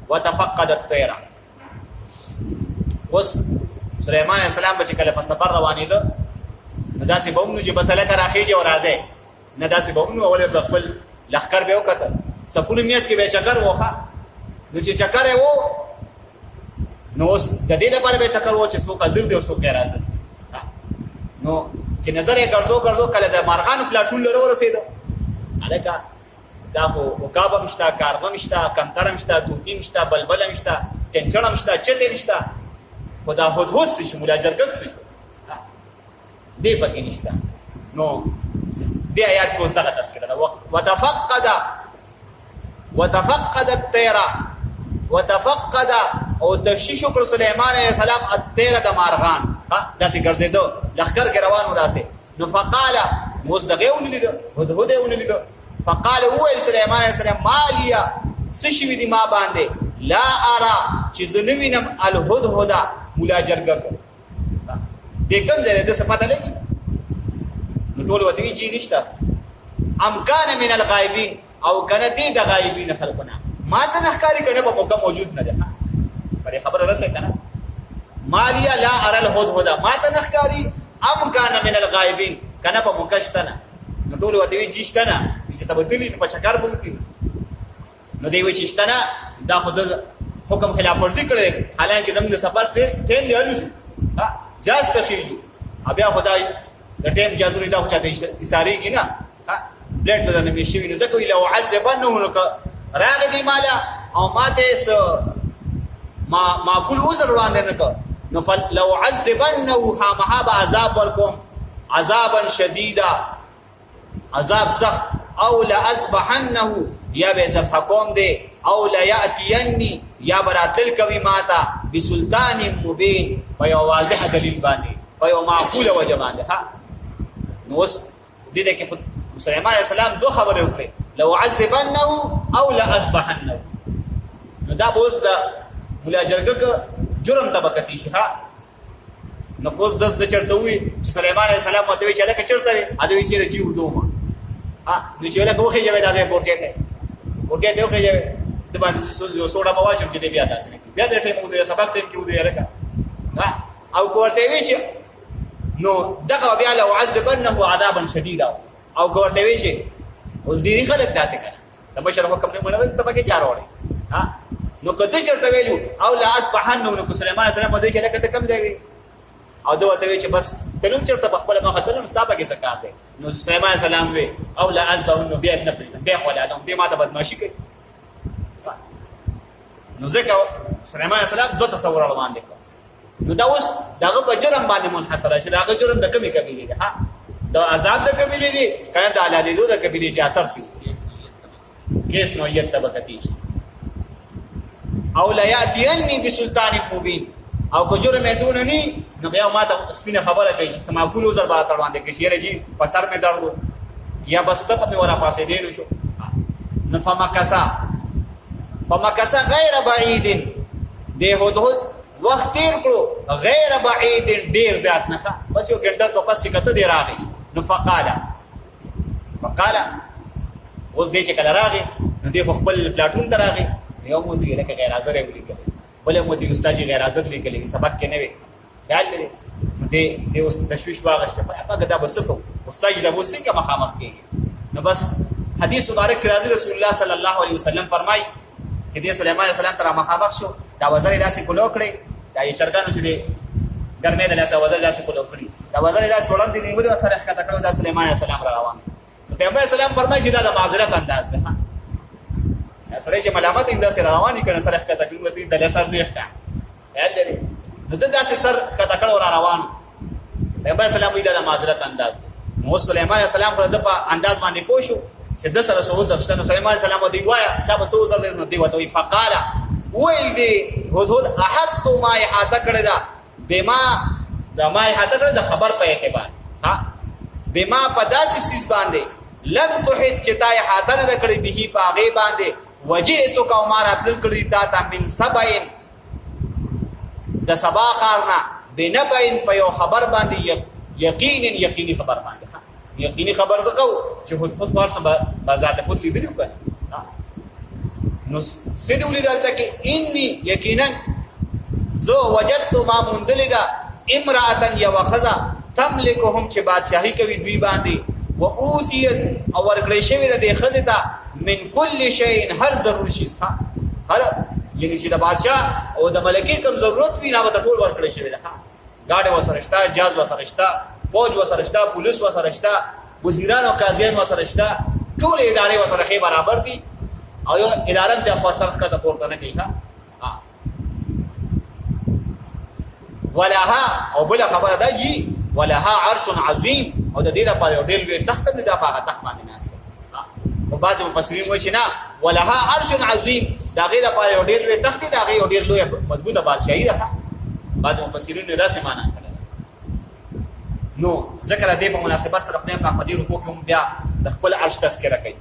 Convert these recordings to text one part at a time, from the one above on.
وتفقد الطير. اوس سليمان عليه السلام چې کله په سفر روانېده نو داسې به هم نو چې بس هلکه راخېږي او راځئ نه، داسې به هم نو اول به خپل لښکر به یې وکتل سپونو میاشت کې به یې چکر وخه نو چې چکر یې و نو اوس د دې لپاره به یې چکر و چې څوک حاضر دی او څوک غیر حاضر. نو چې نظر یې ګرځو کله د مارغانو پلاټون لره ورسېده هلکه دا خو عقاب هم شته، کارغه هم شته، کمتر هم شته، طوطي هم شته، بلبل هم شته، چنچڼ هم شته، چتې هم شته، خو دا هدهد څه شي، مولا جرګک څه شي دې پکې نشته. نو دې آیات کې اوس دغه تذکره ده. وتفقد الطير وتفقد او تفشیش وکړ سلیمان علیه السلام الطير د مارغان داسې ګرځېده لښکر کې روان و داسې. نو فقال اوس دغه ونلیده هدهد یې ونلیده. فقال وویل سلیمان علیه السلام ما لیا څه شوي دي ما باندې لا ارى چې زه نه وینم الهدهد مولا جرګک دې کوم ځای دی څه پته لګي؟ نو ټول ورته وایي چې نشته. ام کان من الغایبین او کنه دې د غایبین خلقونه ما ته نه ښکاري کنه په موقع موجود نه ده. په دې خبره رسې کنه ما لیا لا ارى الهدهد ما ته نه ښکاري ام کان من الغایبین کنه په موقع شته نه. نو ټول ورته وایي چې شته نه چې تبدلی په چکر بوتي. نو دی وایي چې شته نه دا خو د حکم خلاف ورزي کړي حالانکه زموږ د سفر ټرین دی الو جاز تخیجو بیا خدای د ټیم جازوري دا خو چاته اشارېږي نه بلډ بدن مې شوي نو ځکه ویل اعذبنه نو راغی دی مالا او ماته معقول عذر وړاندې نه کړ نو لو عذبنه خامها به عذاب ورکوم عذابا شدیدا عذاب سخت او لاصبحنه یا به ذبح کوم دی او لياتيني یا براتل کوي ماتا بسلطان مبين په یو واضح دلیل باندې په یو معقوله وجه باندې. ها نو اوس دې کې سليمان عليه السلام دوه خبرې وکړي لو عذبنه او لاصبحنه. نو دا اوس د مولا جرګک جرم طبقتی شي. ها نو اوس د چرته وي چې سليمان عليه السلام مته وی چې لکه چرته وي ا دې چې جیو دوما ها نو چې لکه وخی جوړه دا ورته ته وخی د باندې یو سوډا بواچم چې بیا تاسو نه بیا د ټیم ودې سبق ټیم کې ودې لکه او کوته وی چې نو دغه بیا لو عذبنه عذابا شديدا او کوته وی چې اوس دې خلک داسې کړه د بشر حکم نه مونږ ته پکې چار وړي. ها نو کته چرته ویلو او لا اصبحنه نو سليمان عليه السلام دې چې لکه کم ځای او دوته وی چې بس تلوم چرته په خپل مخه تلم ستابه کې زکات نو سليمان عليه السلام وی او لا اصبحنه بیا ابن پرې بیا ولا دې ماته بدمعشي کوي. نو ځکه سليمان عليه السلام دوه تصور روان دي. نو دا اوس دغه په جرم باندې منحصره شي دغه جرم د کمی قبیله ده. ها دا عذاب د قبیله دي کنه د علالو د قبیله چې اثر کوي کیس نوعیت طبقتی او لا یاتینی بسلطان مبین او کو جرم دون ني نو بیا ماته سپینه خبره کوي چې سماقول وزر با تړوان دي کې شیره جی په سر مې درد یا بس ته په ورا پاسې دی نو شو نو فمکسا غیر بعید دی هدهد وخت تیر کړو غیر بعید ډیر زیات نه بس یو ګنټه تو پس کته دی راغی. نو فقال اوس دې چې کله راغی نو دې خپل پلاټون ته راغی یو مو دې لکه غیر حاضر ویل کړي بل مو دې استاد غیر حاضر لیکلي سبق کې نه وي خیال لري دې اوس تشویش واغشته په دا بسکو استاد دې وسنګه مخامخ کېږي. نو بس حدیث مبارک راځي رسول الله صلی الله علیه وسلم فرمای چې دې سليمان عليه السلام تر مخامخ شو دا وزر داسې کولو کړی دا یې چرګانو چې ګرمه ده لاسه وزر داسې کولو کړی دا وزر داسې وړاندې نیولې سره ښکته کړو دا سليمان عليه السلام را روان. پیغمبر اسلام فرمایي چې دا د معذرت انداز ده. سره چې ملامت انداز را رواني کنه سره ښکته کړو دې د لاسه نه ښکته خیال لري نو داسې سر ښکته کړو را روان. پیغمبر اسلام وی دا د معذرت انداز ده. نو سليمان عليه السلام په دغه انداز باندې پوښو چې د سره سوز درشته نو سليمان عليه السلام دی وایا شابه سوز در نو دی وته فقال ويل دی هدهد احد ما احاطه کړی دا بما دا ما احاطه کړی دا خبر په اعتبار ها بما پداسي سیس باندې لم تحد چتا احاطه نه کړی به پاغه باندې وجئت قومانات کړی تا من سبعين د سبا خارنا بنبئن په یو خبر باندې یقیني خبر باندې یقیني خبر زکو چې خود وار سره بازار ته خود لیدلی وکړه نو سدی ولیدل ته کې انی یقینا زو وجدت ما مندلدا امراه یوخذا تملکهم چې بادشاہي کوي دوی باندې و اوتیت او ورکړې شوی د خزه ته من کل شیء هر ضروري شي هر یعنی چې د بادشاہ او د ملکی کوم ضرورت وي نه ټول ورکړې شوی ده گاډي وسرشتا جاز وسرشتا فوج وسرشتا پولیس وسرشتا وزیران او قاضیان وسرشتا ټول ادارې وسره برابر دي او یو اداره د خاصه کا پورته نه کوي ولها او بل خبره ده جی ولها عرش عظیم او د دې لپاره ډېر لوی تخت نه ده هغه تخت باندې ناشته او بعض مفسرین وایي چې نه ولها عرش عظیم دا غیر لپاره ډېر لوی تخت ده هغه ډېر لوی مضبوطه بادشاہي ده بعض مفسرین دا څه معنا کړل نو ذکر دې په مناسبت سره خپل په مدیر کو کوم بیا د خپل عرش تذکرہ کوي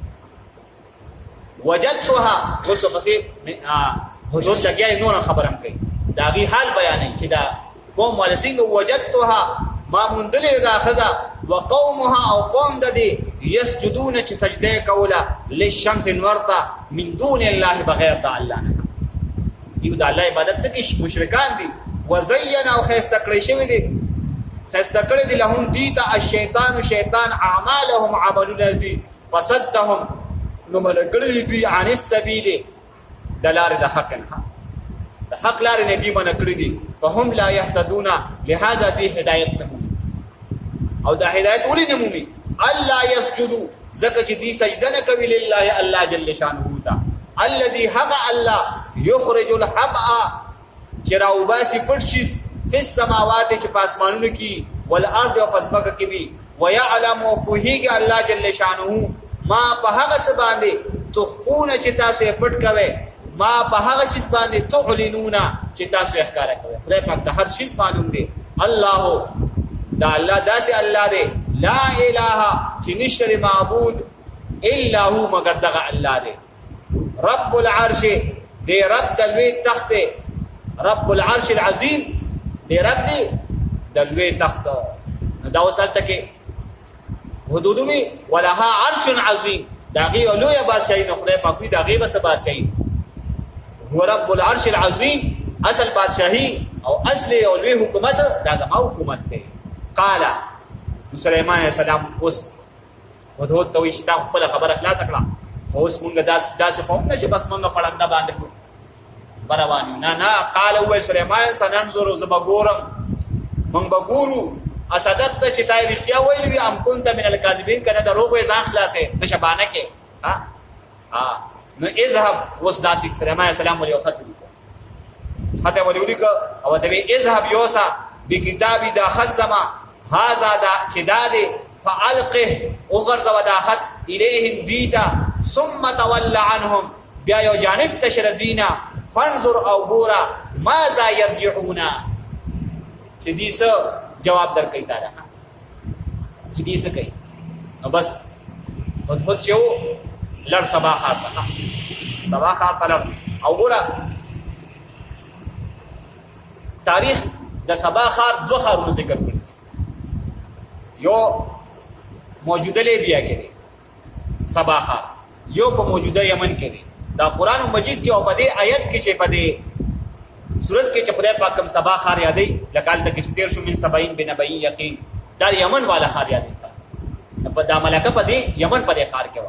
وجدتها وسوسه حضور لګیا نور خبرم کوي دا غي حال بیانې چې دا قوم ولسنګ وجدتها ما مندل دا خذا وقومها او قوم د دې يسجدون چې سجده کوله للشمس نورتا من دون الله بغیر د الله نه یو د الله عبادت نه کې مشرکان دي وزين او خيستکړی شوی دي خيستکړی دي لهم ديتا الشیطان شیطان اعمالهم عملون دي فصدهم نو ملکړی دي عن السبيل دلار د حق نه د حق لار نه دی باندې کړی دي فهم لا يهتدون لهذا دي هدایت نه او دا هدایت ولې نه مومي الله يسجدوا زکه چې دي سجده نه کوي لله الله جل شانه تا الذي حق الله يخرج الحبأ چراو باسی پرشي په السماوات چې په اسمانونو کې والارض او پسمکه کې وي ويعلم فوهيږي الله جل شانه ما په هغه څه باندې تخون چې تاسو پټ کوي ما په هغه شی باندې تعلنون چې تاسو ښکارا کوي خدای پاک ته هر شی معلوم دی الله دا الله داسې الله دی لا اله چې نشته معبود الا هو مگر دغه الله دی رب العرش دی رب د لوی تخت رب العرش العظیم دی رب دی د لوی تخت دا وسالته کې حدودوي ولها عرش عظیم دا غي لوی بادشاہي نو خدای پاک دا غي بس بادشاہي هو رب العرش العظیم اصل بادشاہي او اصل او لوی حکومت دا زما حکومت دی قال سليمان عليه السلام اوس ودو ته وشتا خپل خبره خلاص کړه اوس مونږ داس فهم نشي بس مونږ پړنده باندې بروان نه قال هو سليمان سننظر زبغورم مونږ بګورو اصدقت چې تای رښتیا ویل دي ام كنت من الكاذبين کنه دروغ وې ځان خلاصې د شبانه کې نو اذهب وصداسك سليمان عليه السلام ولي خط ولي او ته اذهب يوسا بكتابي دا خزما هذا دا چداده فالقه وغرز وداخت اليهم ديتا ثم تولى عنهم بیا یو جانب تشردینا فانظر او ګورا ماذا يرجعون چې دې څه جواب درکې تا ده چې دې څه کوي نو بس مدمت چې لړ صباحات په لړ او ګورا تاریخ د سبا خار دو خارونو ذکر کړی یو موجوده لیبیا کې دی سبا خار یو په موجوده یمن کې دی دا قران مجید کې او په دې آیت کې چې په دې سورۃ کې چې خدای پاک کوم سبا خار یادې لکال د کشتیر شو من 70 بنبئی یقین دا یمن والا خار یادې په دا ملکه په دې یمن په دې خار کې و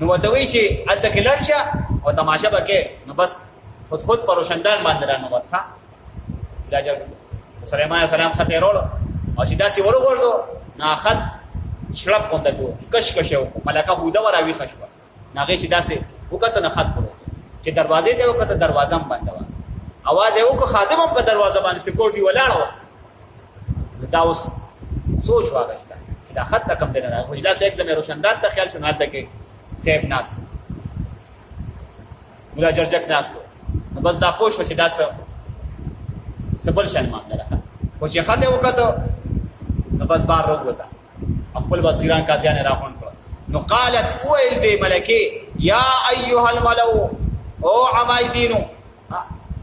نو وته وی چې الته کې لړشه او تماشا وکې نو بس خود پر روشندان باندې رانه وځه دا جب سليمان عليه السلام خط ورول او چې داسې ورغورځو نه خط شرب پونته کو کش یو ملکه هوده وراوي خشوه ناغه چې داسې وکړه نه خط پرو چې دروازې ته وکړه دروازه هم بنده و आवाज یو کو خادم هم په دروازه باندې سکیورټي ولاړو دا اوس سوچ واغسته چې دا خط کم دنه راغلی دا څه एकदम روشندان ته خیال شونه ده کې سیب ناس مولا جرجک ناس بس دا پوښ چې دا څه سبل شان مانده خو چې خاطه وکړه نو بس بار وروته خپل وزیران قاضیان راغون کړ نو قالت اویل دی ملکه یا ایها الملو او عمایدینو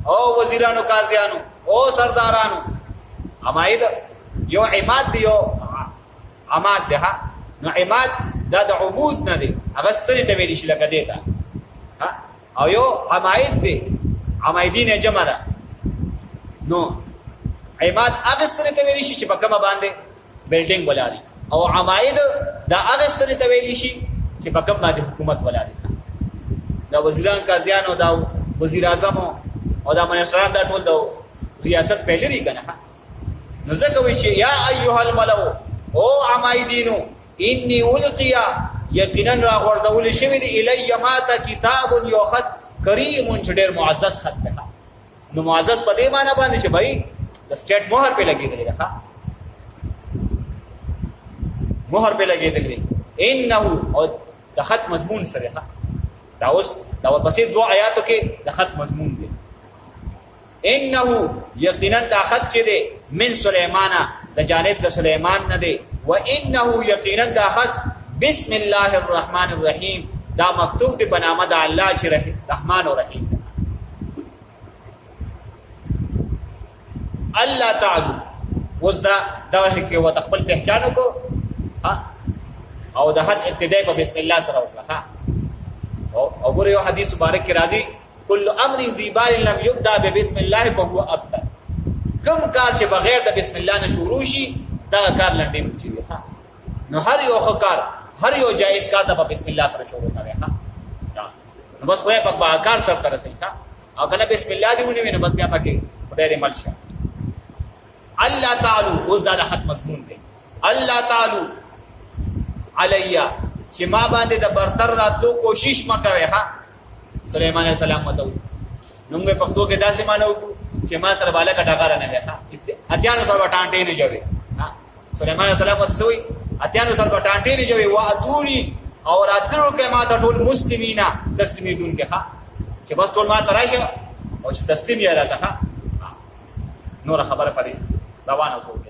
او وزیرانو قاضیانو او سردارانو عماید یو عماد دی یو عماد ده نو عماد دا د عبود نه دی هغه ستنی ته ویل شي لکه دیتا او یو عماید دی، عمایدین جمع ده. نو عماد هغه ستنې ته ویل شي چې په کومه باندې بلډینګ ولاړي، او عماید دا هغه ستنې ته ویل شي چې په کوم باندې حکومت ولاړي. دا وزیران قاضیان او دا وزیر اعظم او دا منشران دا ټول د ریاست په لري کنه. نو ځکه وی چې یا ایها الملو او عمایدینو انی القیا یقینا را غرزول شوی دی الی ما تا کتاب یو خط کریم چې ډیر معزز خط ده. نو معزز په دې معنی باندې چې بھائی د سټیټ مهر په لګیدلی ده، مهر په لګیدلی انه او د خط مضمون سره دا اوس دا ورپسې دوه آیاتو کې د خط مضمون دی. انه یقینا دا خط چې دی من سلیمان د جانب د سلیمان نه دی، و انه یقینا دا خط بسم الله الرحمن الرحیم دا مکتوب دی په نامه د الله چې رحمان او رحیم. الله تعالی اوس دا دغه کې وت خپل پہچانو کو او د حد ابتداء په بسم الله سره وکړه. او ګوره یو حدیث مبارک کې راځي کل امر ذی بال لم یبدا بسم الله فهو ابتر. کوم کار چې بغیر د بسم الله نه شروع شي دا کار لنډی مچي وي. نو هر یو کار، هر یو جایز کار د بسم الله سره شروع کوي. نو بس خو په کار سره تر رسېږي، او کنه بسم الله دی ونی نو بس بیا پکې خدای دې مل شه. الله تعالی اوس دا د حق مضمون دی. الله تعالی علیا چې ما باندې د برتر راتلو کوشش مکوي. سليمان عليه السلام مته نو موږ په پښتو کې داسې مانو چې ما سره بالا کا ډاګار نه وي. اتیانو سره ټانټې نه جوړي. سليمان عليه السلام مته سوې اتیانو سره ټانټې نه جوړي وا ادوري او راتلو کې ما ته ټول مسلمینا تسلیمون کې چې بس ټول ما تراشه او چې تسلیم یې راځه. نور خبره پرې روانه کوي.